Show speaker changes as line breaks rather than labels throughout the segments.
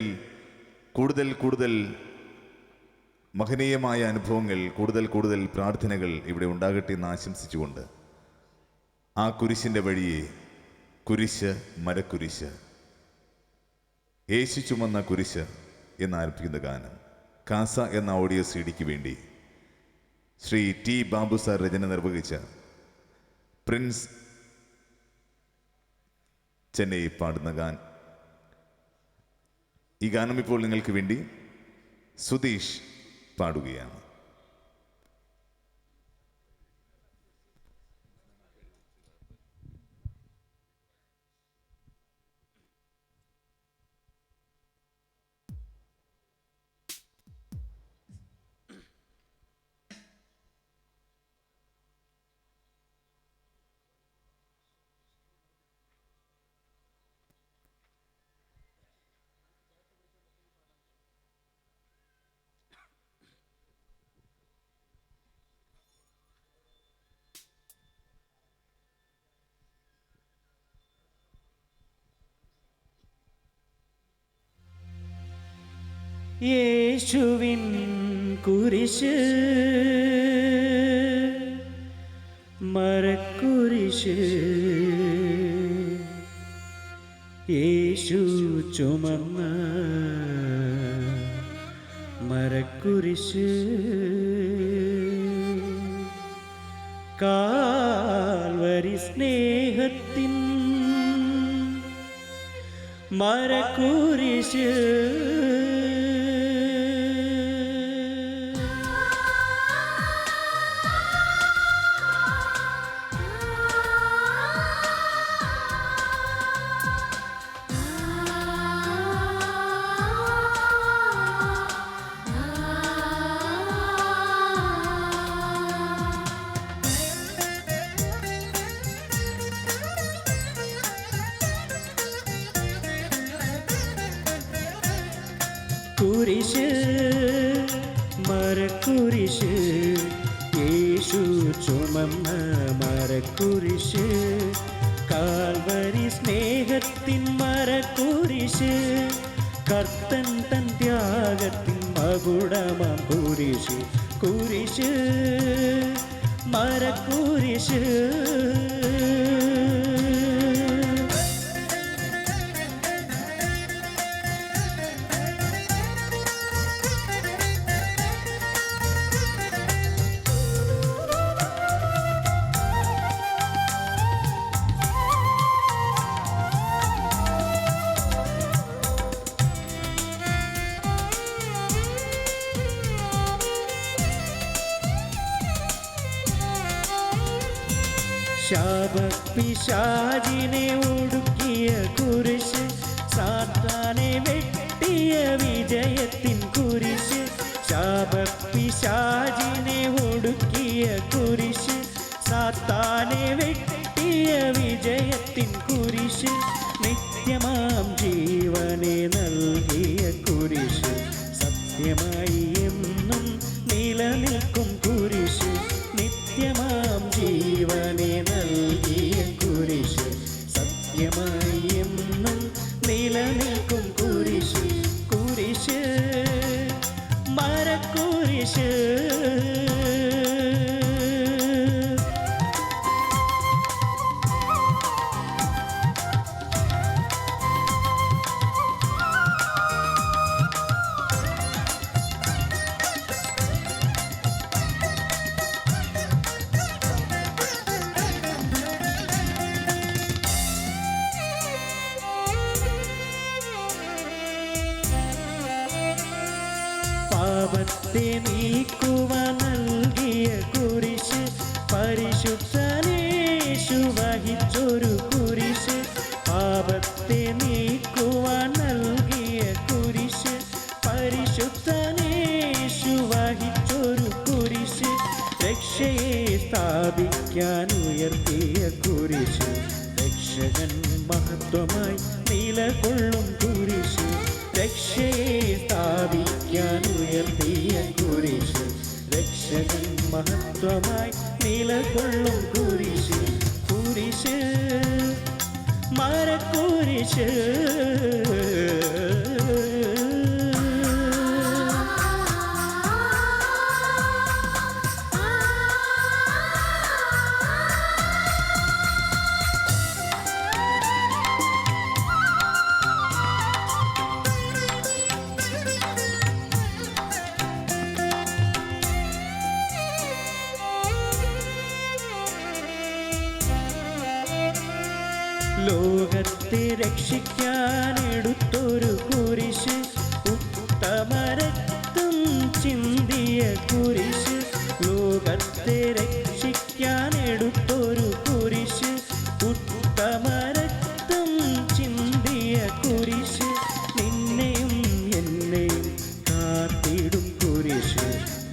കൂടുതൽ കൂടുതൽ മഹനീയമായ അനുഭവങ്ങൾ, കൂടുതൽ കൂടുതൽ പ്രാർത്ഥനകൾ ഇവിടെ ഉണ്ടാകട്ടെ എന്ന് ആശംസിച്ചുകൊണ്ട് ആ കുരിശിൻ്റെ വഴിയെ, കുരിശ് മരക്കുരിശ്, യേശു ചുമന്ന കുരിശ് എന്നാരംഭിക്കുന്ന ഗാനം കാസ എന്ന ഓഡിയോ CD-ക്ക് വേണ്ടി ശ്രീ ടി ബാബു സാർ രചന നിർവഹിച്ച പ്രിൻസ് ചെന്നൈ പാടുന്ന ഗാനം. ഈ ഗാനം ഇപ്പോൾ നിങ്ങൾക്ക് വേണ്ടി സുധീഷ് പാടുകയാണ്.
യേശുവിൻ കുരിശ് മരക്കുരിശ്, യേശു ചുമന്ന മരക്കുരിശ്, കാൽവരി സ്നേഹത്തിൻ മരക്കുരിശ്, കുരിശ് മരക്കുരിശ്, യേശു ചുമന്ന മരക്കുരിശ്, കാൽവരി സ്നേഹത്തിൻ മരക്കുരിശ്, കർത്തൻ തൻ ത്യാഗത്തിൻ മകുടമാം കുരിശ്, കുരിശ് മരക്കുരിശ്. ശാപപിശാചിനെ ഒടുക്കിയ കുരിശ്, സാത്താനെ വെട്ടിയ വിജയത്തിൻ കുരിശ്, ശാപപിശാചിനെ ഒടുക്കിയ കുരിശ്, സാത്താനെ വെട്ടിയ വിജയത്തിൻ കുരിശ്, നിത്യമാം ജീവനെ നൽകിയ കുരിശ്, സത്യമായി എന്നും നിലനിൽക്കും കുരിശ്, നിത്യമാം ജീവനെ നൽകിയ കുരിശ്, സത്യമായി എന്നും നിലനിൽക്കും കുരിശ്, കുരിശ് മരക്കുരിശ്. പാപത്തെ നീക്കുവാൻ നൽകിയ കുരിശ്, പരിശുദ്ധനേശു വഹിച്ചൊരു കുരിശ്, പാപത്തെ നീക്കുവാൻ നൽകിയ കുരിശ്, പരിശുദ്ധനേശു വഹിച്ചൊരു കുരിശ്, രക്ഷയെ സ്ഥാപിക്കാൻ ഉയർത്തിയ കുരിശ്, രക്ഷകൻ മഹത്വമായി നിലകൊള്ളും കുരിശ്, രക്ഷയെ സ്ഥാപിക്കാൻ ഉയർത്തിയ കുരിശ്, രക്ഷകൻ മഹത്വമായി നിലകൊള്ളും കുരിശ്, കുരിശ് മരക്കുരിശ്. ലോകത്തെ രക്ഷിക്കാൻ എടുത്തൊരു കുരിശ്, ഉത്തമരക്തം ചിന്തിയ കുരിശ്. ലോകത്തെ രക്ഷിക്കാൻ എടുത്തൊരു കുരിശ്, ഉത്തമരക്തം ചിന്തിയ കുരിശ്. നിന്നെയും എന്നെയും കാത്തിടും കുരിശ്,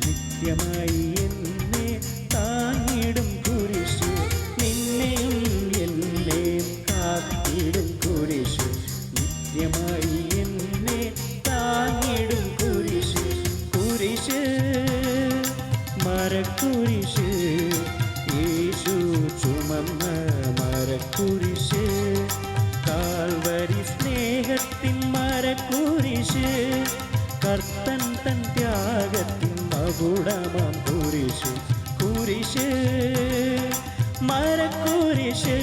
നിത്യമായി എന്നെ താങ്ങിടും കുരിശ്. നിന്നെയും എന്നെയും കാത്തിടും കുരിശ്, നിത്യമായി എന്നെ താങ്ങിടും കുരിശ്. കുരിശ്, മരക്കുരിശ്, യേശു ചുമന്ന മരക്കുരിശ്. കാൽവരി സ്നേഹത്തിൻ മരക്കുരിശ്, കർത്തൻ തൻ ത്യാഗത്തിൻ മകുടമാം കുരിശ്. കുരിശ്, മരക്കുരിശ്.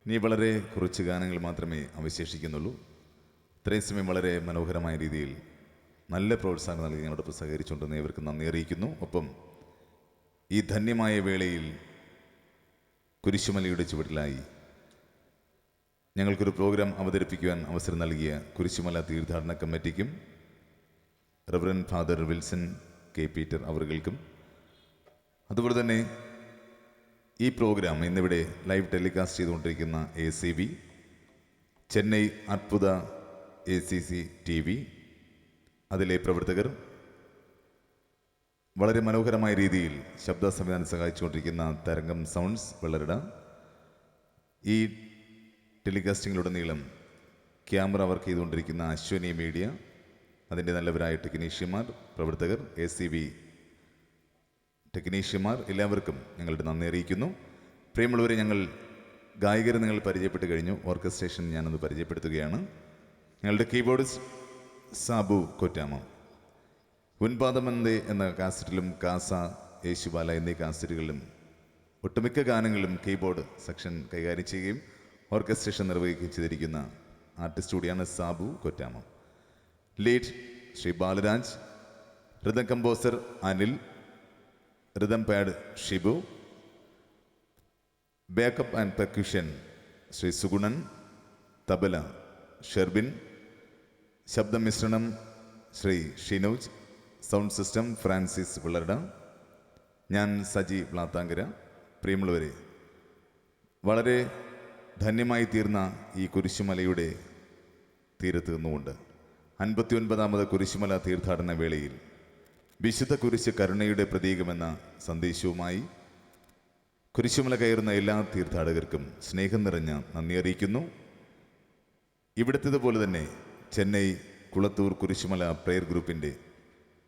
ഇനി വളരെ കുറച്ച് ഗാനങ്ങൾ മാത്രമേ അവശേഷിക്കുന്നുള്ളൂ. ഇത്രയും സമയം വളരെ മനോഹരമായ രീതിയിൽ നല്ല പ്രോത്സാഹനം നൽകി ഞങ്ങളോടൊപ്പം സഹകരിച്ചുകൊണ്ടെന്ന് ഇവർക്ക് നന്ദി അറിയിക്കുന്നു. ഒപ്പം ഈ ധന്യമായ വേളയിൽ കുരിശുമലയുടെ ചുവട്ടിലായി ഞങ്ങൾക്കൊരു പ്രോഗ്രാം അവതരിപ്പിക്കുവാൻ അവസരം നൽകിയ കുരിശുമല തീർത്ഥാടന കമ്മിറ്റിക്കും reverend father Wilson K Peter അവർകൾക്കും, അതുപോലെ തന്നെ ഈ പ്രോഗ്രാം ഇന്നിവിടെ ലൈവ് ടെലികാസ്റ്റ് ചെയ്തുകൊണ്ടിരിക്കുന്ന ACV, ചെന്നൈ അത്ഭുത ACC TV, അതിലെ പ്രവർത്തകർ, വളരെ മനോഹരമായ രീതിയിൽ ശബ്ദ സംവിധാനം സഹായിച്ചുകൊണ്ടിരിക്കുന്ന തരംഗം സൗണ്ട്സ് വെള്ളരിട, ഈ ടെലികാസ്റ്റിങ്ങിലുടനീളം ക്യാമറ വർക്ക് ചെയ്തുകൊണ്ടിരിക്കുന്ന അശ്വനി മീഡിയ, അതിൻ്റെ നല്ലവരായ ടെക്നീഷ്യന്മാർ, പ്രവർത്തകർ, ACV ടെക്നീഷ്യന്മാർ, എല്ലാവർക്കും ഞങ്ങളുടെ നന്ദി അറിയിക്കുന്നു. പ്രിയമുള്ളവരെ, ഞങ്ങൾ ഗായകരെ നിങ്ങൾ പരിചയപ്പെട്ട് കഴിഞ്ഞു. ഓർക്കസ്ട്രേഷൻ ഞാനൊന്ന് പരിചയപ്പെടുത്തുകയാണ്. ഞങ്ങളുടെ കീബോർഡിസ്റ്റ് സാബു കൊറ്റാമം, ഉൻപാദമന്ദേ എന്ന കാസറ്റിലും കാസ, യേശുബാല എന്നീ കാസറ്റുകളിലും ഒട്ടുമിക്ക ഗാനങ്ങളും കീബോർഡ് സെക്ഷൻ കൈകാര്യം ചെയ്യുകയും ഓർക്കസ്ട്രേഷൻ നിർവഹിക്കുകയും ചെയ്തിരിക്കുന്ന ആർട്ടിസ്റ്റ് കൂടിയാണ് Sabu Kottamam. Lead Shri Balaraj, rhythm composer Anil, rhythm pad Shibu, backup and percussion Shri Sugunan, tabla Sherbin, ശബ്ദമിശ്രണം Shri Shinoj, sound system Francis Vilarda, ഞാൻ സജി വ്ളാത്താങ്കര. പ്രിയമുള്ളവരെ, വളരെ ധന്യമായി തീർന്ന ഈ കുരിശുമലയുടെ തീരത്ത് നിന്നുകൊണ്ട് 59ാമത് കുരിശുമല തീർത്ഥാടന വേളയിൽ വിശുദ്ധ കുരിശ് കരുണയുടെ പ്രതീകമെന്ന സന്ദേശവുമായി കുരിശുമല കയറുന്ന എല്ലാ തീർത്ഥാടകർക്കും സ്നേഹം നിറഞ്ഞ നന്ദി അറിയിക്കുന്നു. ഇവിടുത്തേതുപോലെ തന്നെ ചെന്നൈ കുളത്തൂർ കുരിശുമല പ്രെയർ ഗ്രൂപ്പിൻ്റെ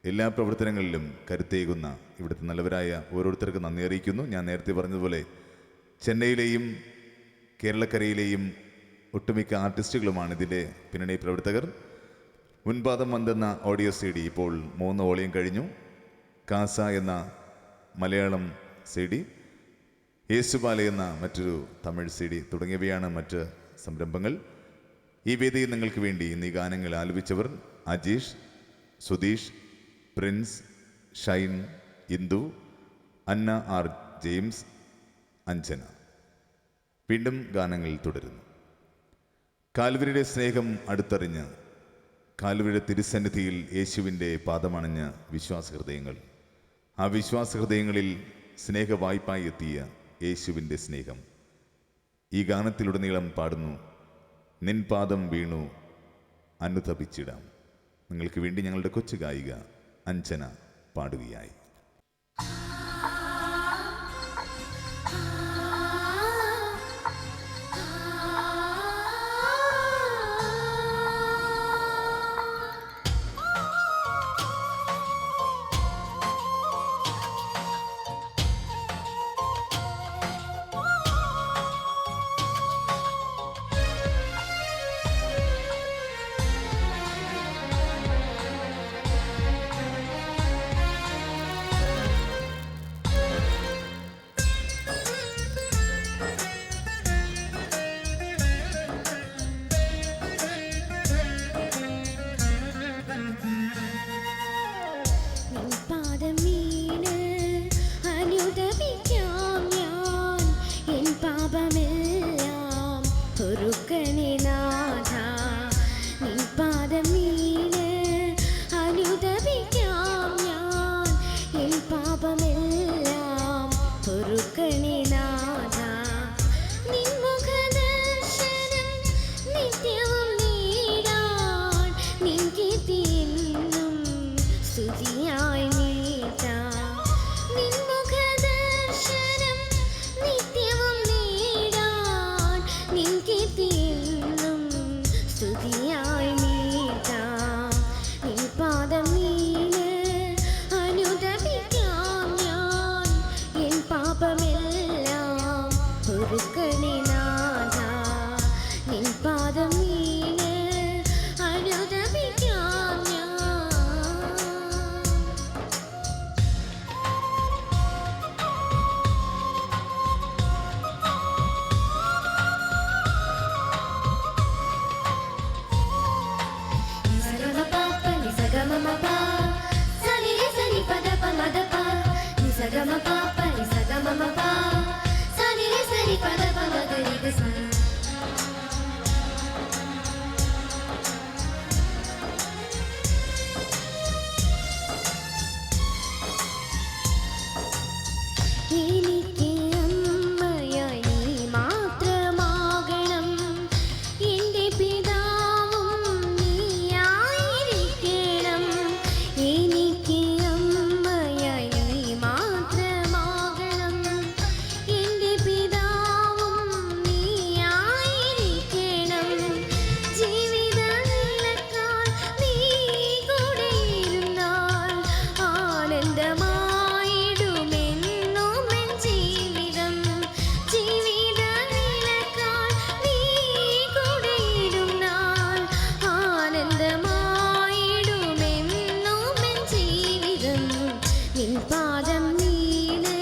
എല്ലാ പ്രവർത്തനങ്ങളിലും കരുത്തേകുന്ന ഇവിടുത്തെ നല്ലവരായ ഓരോരുത്തർക്കും നന്ദി അറിയിക്കുന്നു. ഞാൻ നേരത്തെ പറഞ്ഞതുപോലെ ചെന്നൈയിലെയും കേരളക്കരയിലെയും ഒട്ടുമിക്ക ആർട്ടിസ്റ്റുകളുമാണ് ഇതിൻ്റെ പിന്നണി പ്രവർത്തകർ. ഉൻപാദം വന്നെന്ന ഓഡിയോ CD ഇപ്പോൾ 3 ഓളിയം കഴിഞ്ഞു. കാസ എന്ന മലയാളം CD, യേശുബാല എന്ന മറ്റൊരു തമിഴ് CD തുടങ്ങിയവയാണ് മറ്റ് സംരംഭങ്ങൾ. ഈ വേദിയിൽ നിങ്ങൾക്ക് വേണ്ടി ഇന്ന് ഈ ഗാനങ്ങൾ ആലപിച്ചവർ അജീഷ്, സുധീഷ്, പ്രിൻസ്, ഷൈൻ, ഇന്ദു, അന്ന ആർ ജെയിംസ്, അഞ്ജന. വീണ്ടും ഗാനങ്ങൾ തുടരുന്നു. കാൽവരിയുടെ സ്നേഹം അടുത്തറിഞ്ഞ് കാൽവരിയുടെ തിരുസന്നിധിയിൽ യേശുവിൻ്റെ പാദമണഞ്ഞ വിശ്വാസഹൃദയങ്ങൾ, ആ വിശ്വാസഹൃദയങ്ങളിൽ സ്നേഹവായ്പായി എത്തിയ യേശുവിൻ്റെ സ്നേഹം ഈ ഗാനത്തിലുടനീളം പാടുന്നു. നിൻ പാദം വീണു അനുതപിച്ചിടാം. നിങ്ങൾക്ക് വേണ്ടി ഞങ്ങളുടെ കൊച്ചു ഗായിക അഞ്ജന പാടുകയായി.
പൊറുക്കണേ നാഥ നിൻ പാദം വീണ് അനുദപിക്കാം ഞാൻ. എനിക്ക് അമ്മയായി നീ മാത്രമാകണം, എൻ്റെ പിതാവും നീയായിരിക്കണം. എനിക്ക് അമ്മയായി നീ മാത്രമാകണം, എൻ്റെ പിതാവും നീയായിരിക്കണം. ജീവിത നിലക്കാൽ നീ കൂടെയിരുന്നാൽ ആനന്ദമായിടുമെന്നും എൻ ജീവിതം. ജീവിത നിലക്കാൽ നീ കൂടെയിരുന്നാൽ ആനന്ദമായിടുമെന്നും എൻ ജീവിതം. നിൻ പാദം വീണ്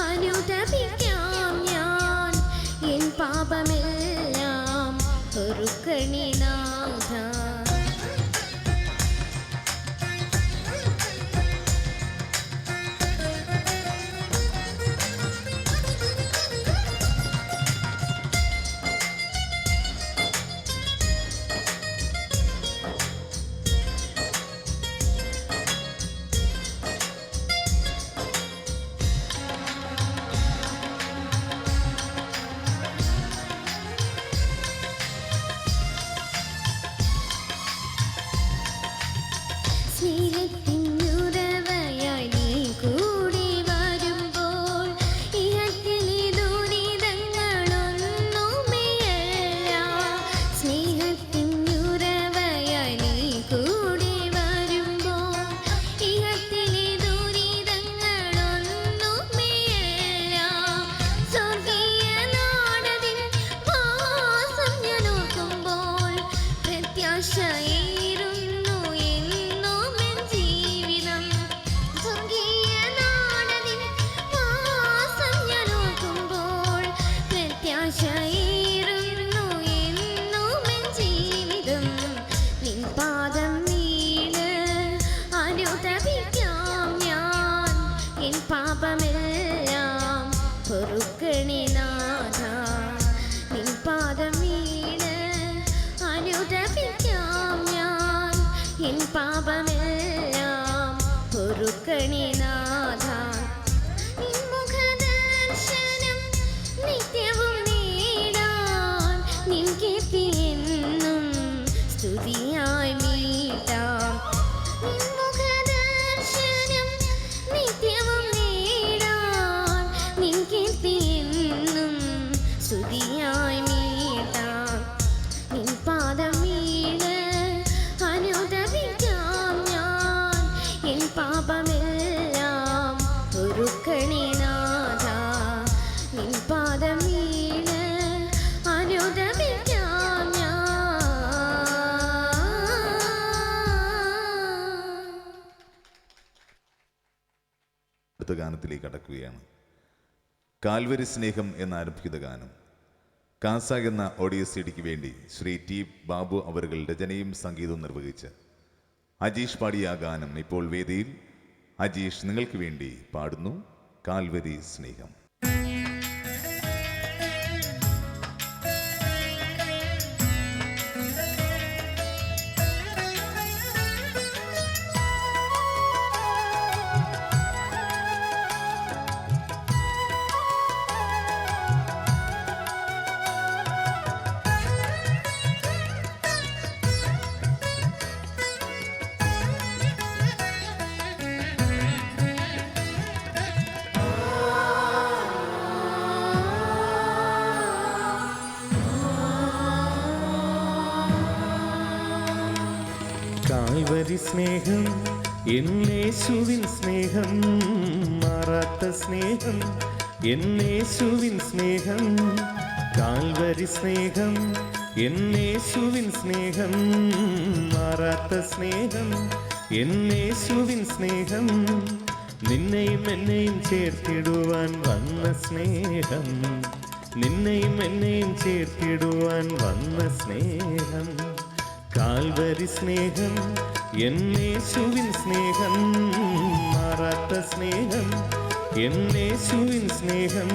അനുദപിക്കാം ഞാൻ, എൻ പാപമെല്ലാം പൊറുക്കണേ നാഥ. സ്നേഹത്തിനുറവയായി നീ കൂടി വരുമ്പോൾ ഇഹത്തിലെ ദുരിതങ്ങളൊന്നുമേയല്ല. സ്നേഹത്തിനുറവയായി നീ കൂടി വരുമ്പോൾ ഇഹത്തിലെ ദുരിതങ്ങളൊന്നുമേയല്ല. സ്വർഗീയ നാടതിൻ വാസം ഞാൻ ഓർക്കുമ്പോൾ പ്രത്യാശയേറുന്നു എന്നും എൻ ജീവിതം. സ്വർഗീയ നാടതിൻ വാസം ഞാൻ ഓർക്കുമ്പോൾ പ്രത്യാശയേറുന്നു എന്നും എൻ ജീവിതം. നിൻ പാദം വീണ് അനുദപിക്കാം ഞാൻ, എൻ പാപമെല്ലാം പൊറുക്കണേ നാഥ. നിൻ പാദം വീണ് അനുദപിക്കാം ഞാൻ, എൻ പാപമെല്ലാം പൊറുക്കണേ നാഥ. നിൻ മുഖദർശനം നിത്യവും നേടാൻ നിൻ കീർത്തി എന്നും സ്തുതിയായി മീട്ടാം. നിൻ മുഖദർശനം നിത്യവും നേടാൻ നിൻ കീർത്തി എന്നും സ്തുതിയായി മീട്ടാം. നിൻ പാദം വീണ് അനുദപിക്കാം ഞാൻ, എൻ പാപമെല്ലാം പൊറുക്കണേ നാഥ. നിൻ പാദം വീണ് അനുദപിക്കാം ഞാൻ.
അടുത്ത ഗാനത്തിലേക്ക് കടക്കുകയാണ്. കാൽവരി സ്നേഹം എന്നാരംഭിക്കുന്ന ഗാനം കാസ എന്ന ഓഡിയോ സിഡിക്ക് വേണ്ടി ശ്രീ ടി ബാബു അവറുകൾ രചനയും സംഗീതവും നിർവഹിച്ച് അജീഷ് പാടിയ ആ ഗാനം ഇപ്പോൾ വേദിയിൽ അജീഷ് നിങ്ങൾക്ക് വേണ്ടി പാടുന്നു. കാൽവരി സ്നേഹം.
കാൽവരി സ്നേഹം എന്നേശുവിൻ സ്നേഹം, മാറാത്ത സ്നേഹം, എന്നേശുവിൻ സ്നേഹം, കാൽവരി സ്നേഹം, എന്നേശുവിൻ സ്നേഹം, മാറാത്ത സ്നേഹം, എന്നേശുവിൻ സ്നേഹം, നിന്നെയും എന്നെയും ചേർത്തിടുവാൻ വന്ന സ്നേഹം, നിന്നെയും എന്നെയും ചേർത്തിടുവാൻ വന്ന സ്നേഹം, കാൽവരി സ്നേഹം, എന്നേശുവിൻ സ്നേഹം, മാറാത്ത സ്നേഹം, എന്നേശുവിൻ സ്നേഹം.